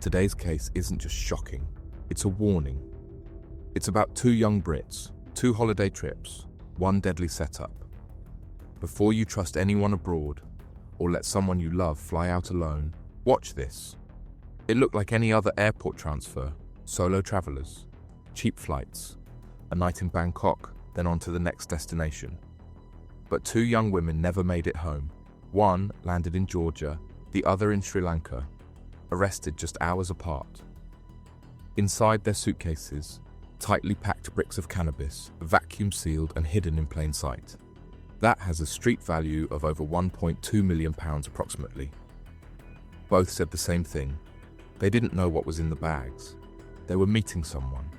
Today's case isn't just shocking, it's a warning. It's about two young Brits, 2 holiday trips, 1 deadly setup. Before you trust anyone abroad, or let someone you love fly out alone, watch this. It looked like any other airport transfer: solo travelers, cheap flights, a night in Bangkok, then on to the next destination. But 2 young women never made it home. One landed in Georgia, the other in Sri Lanka, arrested just hours apart. Inside their suitcases, tightly packed bricks of cannabis, vacuum sealed and hidden in plain sight. That has a street value of over £1.2 million approximately. Both said the same thing. They didn't know what was in the bags. They were meeting someone,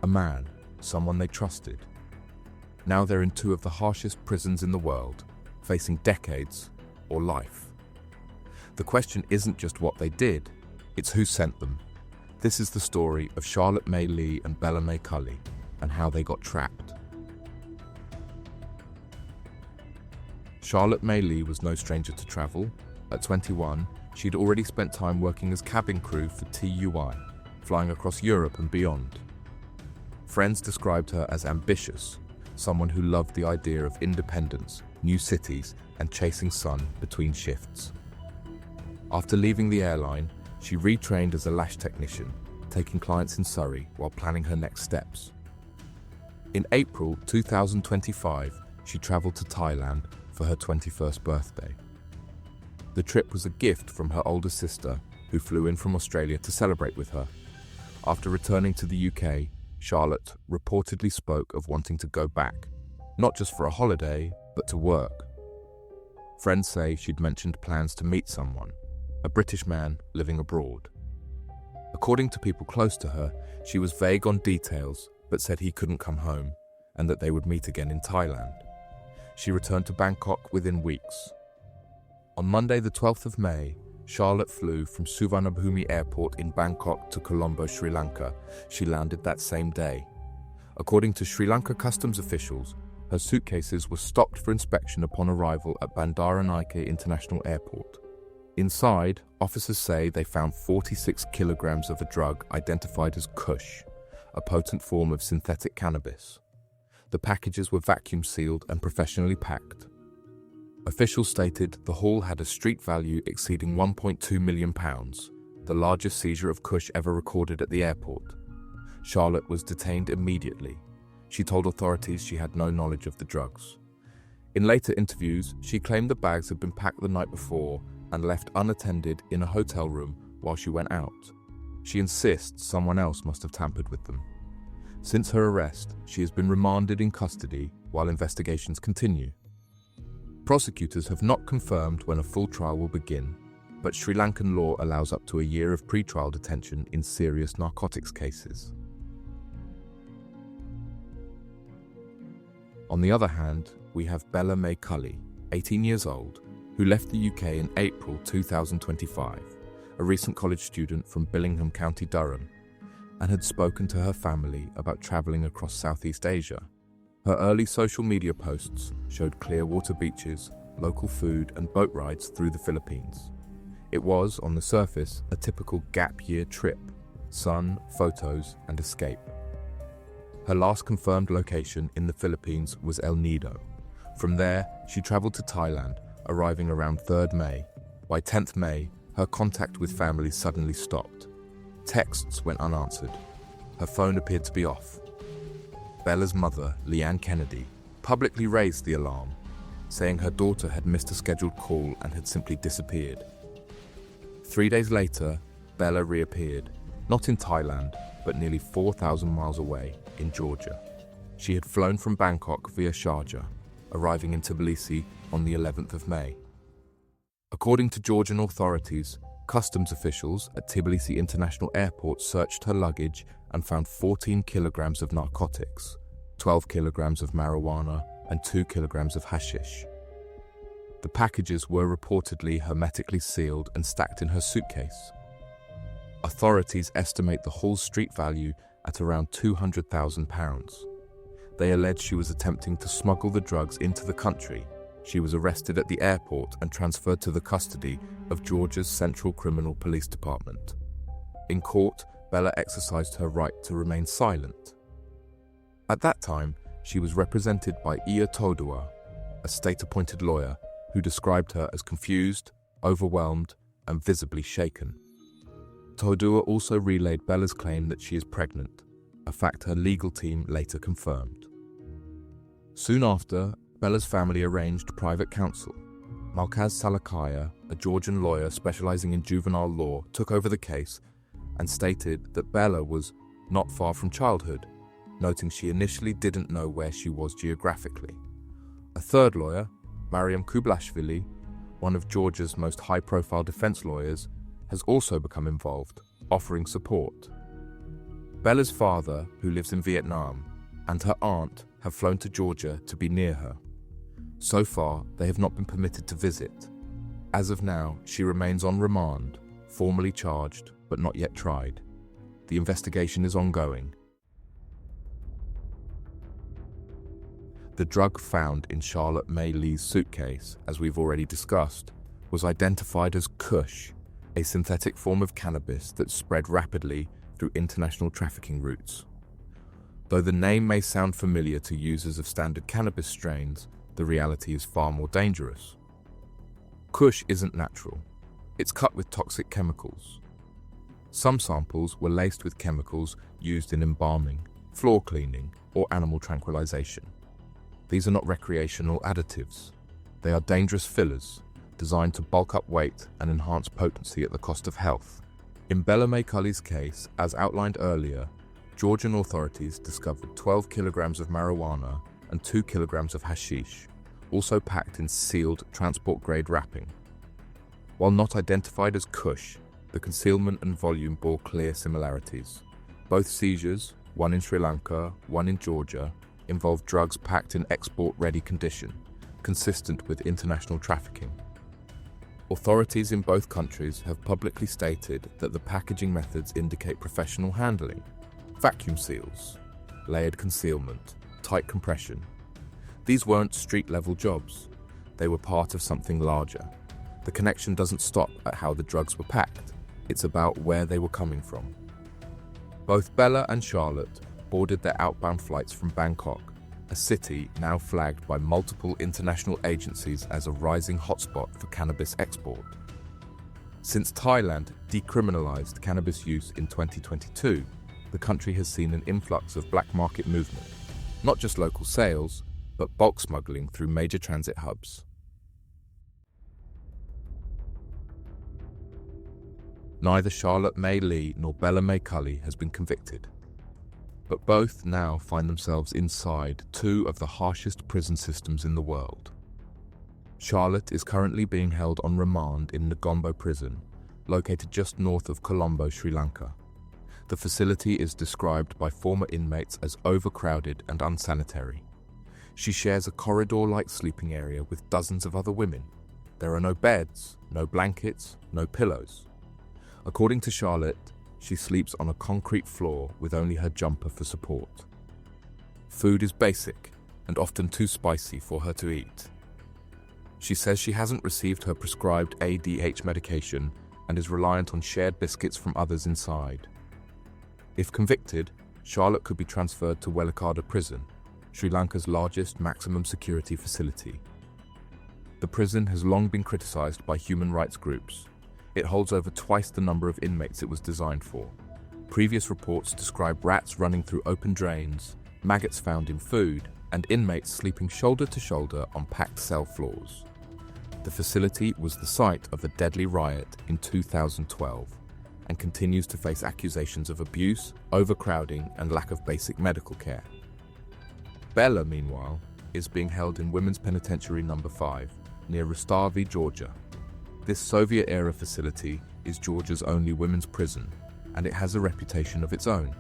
a man, someone they trusted. Now they're in 2 of the harshest prisons in the world, facing decades or life. The question isn't just what they did, it's who sent them. This is the story of Charlotte May Lee and Bella May Culley, and how they got trapped. Charlotte May Lee was no stranger to travel. At 21, she'd already spent time working as cabin crew for TUI, flying across Europe and beyond. Friends described her as ambitious, someone who loved the idea of independence, new cities, and chasing sun between shifts. After leaving the airline, she retrained as a lash technician, taking clients in Surrey while planning her next steps. In April 2025, she travelled to Thailand for her 21st birthday. The trip was a gift from her older sister, who flew in from Australia to celebrate with her. After returning to the UK, Charlotte reportedly spoke of wanting to go back, not just for a holiday, but to work. Friends say she'd mentioned plans to meet someone, a British man living abroad. According to people close to her, she was vague on details, but said he couldn't come home, and that they would meet again in Thailand. She returned to Bangkok within weeks. On Monday the 12th of May, Charlotte flew from Suvarnabhumi Airport in Bangkok to Colombo, Sri Lanka. She landed that same day. According to Sri Lanka customs officials, her suitcases were stopped for inspection upon arrival at Bandaranaike International Airport. Inside, officers say they found 46 kilograms of a drug identified as Kush, a potent form of synthetic cannabis. The packages were vacuum sealed and professionally packed. Officials stated the haul had a street value exceeding £1.2 million, the largest seizure of Kush ever recorded at the airport. Charlotte was detained immediately. She told authorities she had no knowledge of the drugs. In later interviews, she claimed the bags had been packed the night before and left unattended in a hotel room while she went out. She insists someone else must have tampered with them. Since her arrest, she has been remanded in custody while investigations continue. Prosecutors have not confirmed when a full trial will begin, but Sri Lankan law allows up to a year of pre-trial detention in serious narcotics cases. On the other hand, we have Bella May Culley, 18 years old, who left the UK in April 2025, a recent college student from Billingham, County Durham, and had spoken to her family about travelling across Southeast Asia. Her early social media posts showed clear water beaches, local food and boat rides through the Philippines. It was, on the surface, a typical gap year trip: sun, photos and escape. Her last confirmed location in the Philippines was El Nido. From there, she travelled to Thailand, arriving around 3rd May. By 10th May, her contact with family suddenly stopped. Texts went unanswered. Her phone appeared to be off. Bella's mother, Leanne Kennedy, publicly raised the alarm, saying her daughter had missed a scheduled call and had simply disappeared. 3 days later, Bella reappeared, not in Thailand, but nearly 4,000 miles away, in Georgia. She had flown from Bangkok via Sharjah, arriving in Tbilisi on the 11th of May. According to Georgian authorities, customs officials at Tbilisi International Airport searched her luggage and found 14 kilograms of narcotics, 12 kilograms of marijuana, and 2 kilograms of hashish. The packages were reportedly hermetically sealed and stacked in her suitcase. Authorities estimate the haul's street value at around £200,000. They allege she was attempting to smuggle the drugs into the country. She was arrested at the airport and transferred to the custody of Georgia's Central Criminal Police Department. In court, Bella exercised her right to remain silent. At that time, she was represented by Iya Todua, a state-appointed lawyer who described her as confused, overwhelmed, and visibly shaken. Todua also relayed Bella's claim that she is pregnant, a fact her legal team later confirmed. Soon after, Bella's family arranged private counsel. Malkaz Salakaya, a Georgian lawyer specializing in juvenile law, took over the case and stated that Bella was not far from childhood, noting she initially didn't know where she was geographically. A third lawyer, Mariam Kublashvili, one of Georgia's most high-profile defense lawyers, has also become involved, offering support. Bella's father, who lives in Vietnam, and her aunt have flown to Georgia to be near her. So far, they have not been permitted to visit. As of now, she remains on remand, formally charged but not yet tried. The investigation is ongoing. The drug found in Charlotte May Lee's suitcase, as we've already discussed, was identified as Kush, a synthetic form of cannabis that spread rapidly through international trafficking routes. Though the name may sound familiar to users of standard cannabis strains, the reality is far more dangerous. Kush isn't natural. It's cut with toxic chemicals. Some samples were laced with chemicals used in embalming, floor cleaning, or animal tranquilization. These are not recreational additives. They are dangerous fillers, designed to bulk up weight and enhance potency at the cost of health. In Bella May Culley's case, as outlined earlier, Georgian authorities discovered 12 kilograms of marijuana and 2 kilograms of hashish, also packed in sealed transport-grade wrapping. While not identified as Kush, the concealment and volume bore clear similarities. Both seizures, one in Sri Lanka, one in Georgia, involved drugs packed in export-ready condition, consistent with international trafficking. Authorities in both countries have publicly stated that the packaging methods indicate professional handling: vacuum seals, layered concealment, tight compression. These weren't street-level jobs. They were part of something larger. The connection doesn't stop at how the drugs were packed. It's about where they were coming from. Both Bella and Charlotte boarded their outbound flights from Bangkok, a city now flagged by multiple international agencies as a rising hotspot for cannabis export. Since Thailand decriminalized cannabis use in 2022, the country has seen an influx of black market movement, not just local sales, but bulk smuggling through major transit hubs. Neither Charlotte May Lee nor Bella May Culley has been convicted, but both now find themselves inside two of the harshest prison systems in the world. Charlotte is currently being held on remand in Negombo Prison, located just north of Colombo, Sri Lanka. The facility is described by former inmates as overcrowded and unsanitary. She shares a corridor-like sleeping area with dozens of other women. There are no beds, no blankets, no pillows. According to Charlotte, she sleeps on a concrete floor with only her jumper for support. Food is basic and often too spicy for her to eat. She says she hasn't received her prescribed ADH medication and is reliant on shared biscuits from others inside. If convicted, Charlotte could be transferred to Welakada Prison, Sri Lanka's largest maximum security facility. The prison has long been criticized by human rights groups. It holds over twice the number of inmates it was designed for. Previous reports describe rats running through open drains, maggots found in food, and inmates sleeping shoulder to shoulder on packed cell floors. The facility was the site of a deadly riot in 2012 and continues to face accusations of abuse, overcrowding, and lack of basic medical care. Bella, meanwhile, is being held in Women's Penitentiary No. 5 near Rustavi, Georgia. This Soviet-era facility is Georgia's only women's prison, and it has a reputation of its own.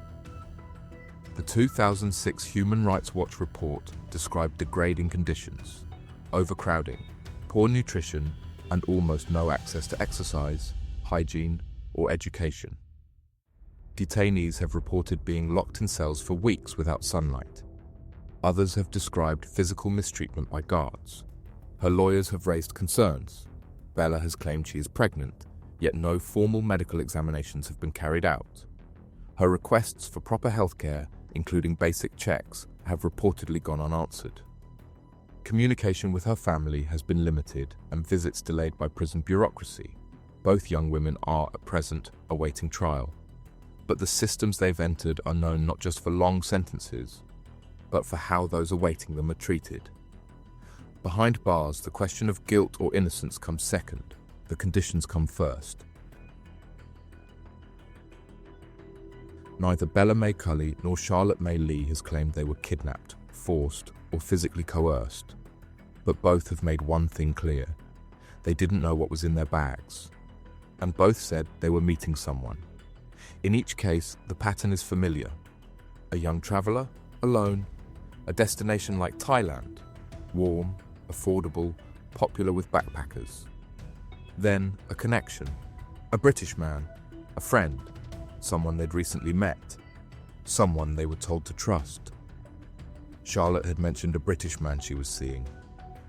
The 2006 Human Rights Watch report described degrading conditions, overcrowding, poor nutrition, and almost no access to exercise, hygiene, or education. Detainees have reported being locked in cells for weeks without sunlight. Others have described physical mistreatment by guards. Her lawyers have raised concerns. Bella has claimed she is pregnant, yet no formal medical examinations have been carried out. Her requests for proper healthcare, including basic checks, have reportedly gone unanswered. Communication with her family has been limited and visits delayed by prison bureaucracy. Both young women are, at present, awaiting trial. But the systems they've entered are known not just for long sentences, but for how those awaiting them are treated. Behind bars, the question of guilt or innocence comes second. The conditions come first. Neither Bella Mae Culley nor Charlotte Mae Lee has claimed they were kidnapped, forced, or physically coerced. But both have made one thing clear. They didn't know what was in their bags. And both said they were meeting someone. In each case, the pattern is familiar. A young traveler, alone, a destination like Thailand, warm, affordable, popular with backpackers. Then a connection, a British man, a friend, someone they'd recently met, someone they were told to trust. Charlotte had mentioned a British man she was seeing.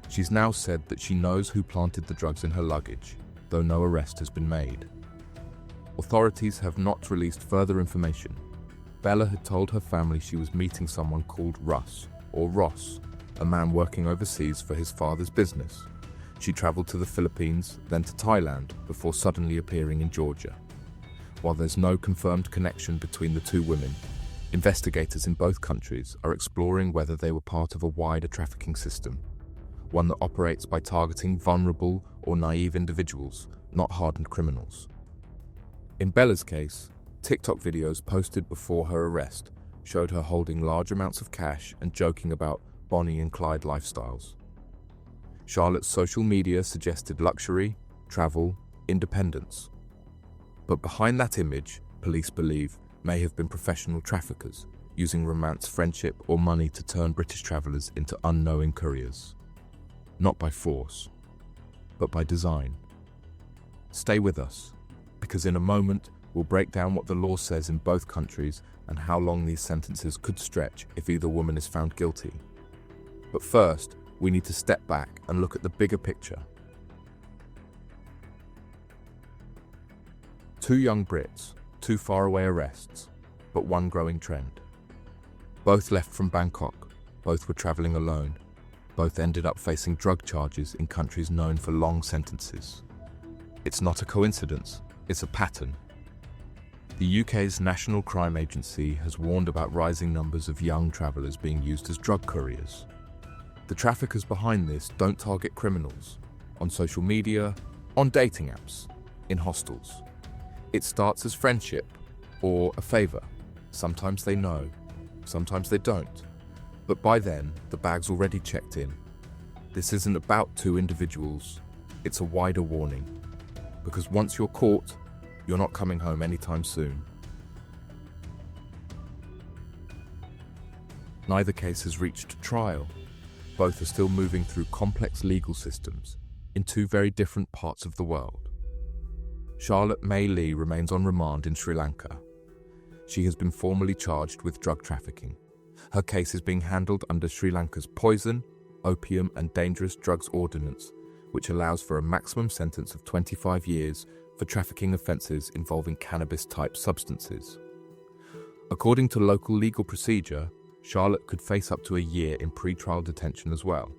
She's now said that she knows who planted the drugs in her luggage, though no arrest has been made. Authorities have not released further information. Bella had told her family she was meeting someone called Russ, or Ross, a man working overseas for his father's business. She traveled to the Philippines, then to Thailand, before suddenly appearing in Georgia. While there's no confirmed connection between the two women, investigators in both countries are exploring whether they were part of a wider trafficking system, one that operates by targeting vulnerable or naive individuals, not hardened criminals. In Bella's case, TikTok videos posted before her arrest showed her holding large amounts of cash and joking about Bonnie and Clyde lifestyles. Charlotte's social media suggested luxury, travel, independence. But behind that image, police believe, may have been professional traffickers, using romance, friendship, or money to turn British travellers into unknowing couriers. Not by force, but by design. Stay with us, because in a moment, we'll break down what the law says in both countries and how long these sentences could stretch if either woman is found guilty. But first, we need to step back and look at the bigger picture. Two young Brits, two faraway arrests, but one growing trend. Both left from Bangkok, both were travelling alone, both ended up facing drug charges in countries known for long sentences. It's not a coincidence, it's a pattern. The UK's National Crime Agency has warned about rising numbers of young travellers being used as drug couriers. The traffickers behind this don't target criminals, on social media, on dating apps, in hostels. It starts as friendship or a favour. Sometimes they know, sometimes they don't. But by then, the bag's already checked in. This isn't about two individuals, it's a wider warning. Because once you're caught, you're not coming home anytime soon. Neither case has reached trial. Both are still moving through complex legal systems in two very different parts of the world. Charlotte Mae Lee remains on remand in Sri Lanka. She has been formally charged with drug trafficking. Her case is being handled under Sri Lanka's Poison, Opium and Dangerous Drugs Ordinance, which allows for a maximum sentence of 25 years for trafficking offences involving cannabis-type substances. According to local legal procedure, Charlotte could face up to a year in pre-trial detention as well.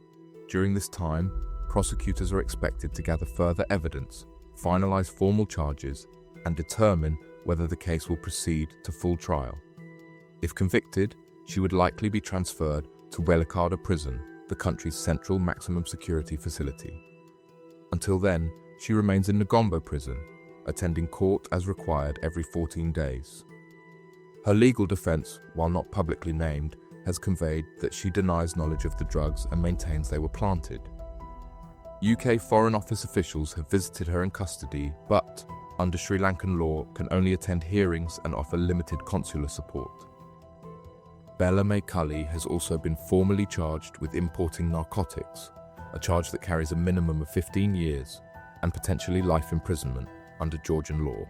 During this time, prosecutors are expected to gather further evidence, finalise formal charges, and determine whether the case will proceed to full trial. If convicted, she would likely be transferred to Welakada Prison, the country's central maximum security facility. Until then, she remains in Negombo Prison, attending court as required every 14 days. Her legal defence, while not publicly named, has conveyed that she denies knowledge of the drugs and maintains they were planted. UK Foreign Office officials have visited her in custody, but, under Sri Lankan law, can only attend hearings and offer limited consular support. Bella Mae Culley has also been formally charged with importing narcotics, a charge that carries a minimum of 15 years and potentially life imprisonment under Georgian law.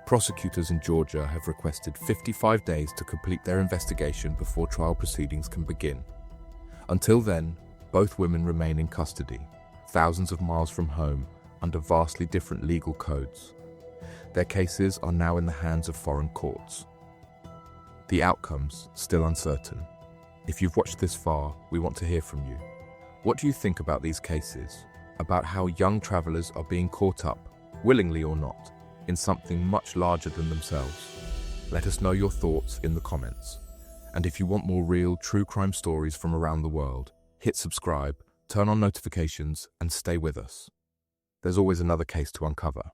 Prosecutors in Georgia have requested 55 days to complete their investigation before trial proceedings can begin. Until then, both women remain in custody, thousands of miles from home, under vastly different legal codes. Their cases are now in the hands of foreign courts. The outcomes still uncertain. If you've watched this far, we want to hear from you. What do you think about these cases? About how young travelers are being caught up, willingly or not, in something much larger than themselves? Let us know your thoughts in the comments. And if you want more real, true crime stories from around the world, hit subscribe, turn on notifications, and stay with us. There's always another case to uncover.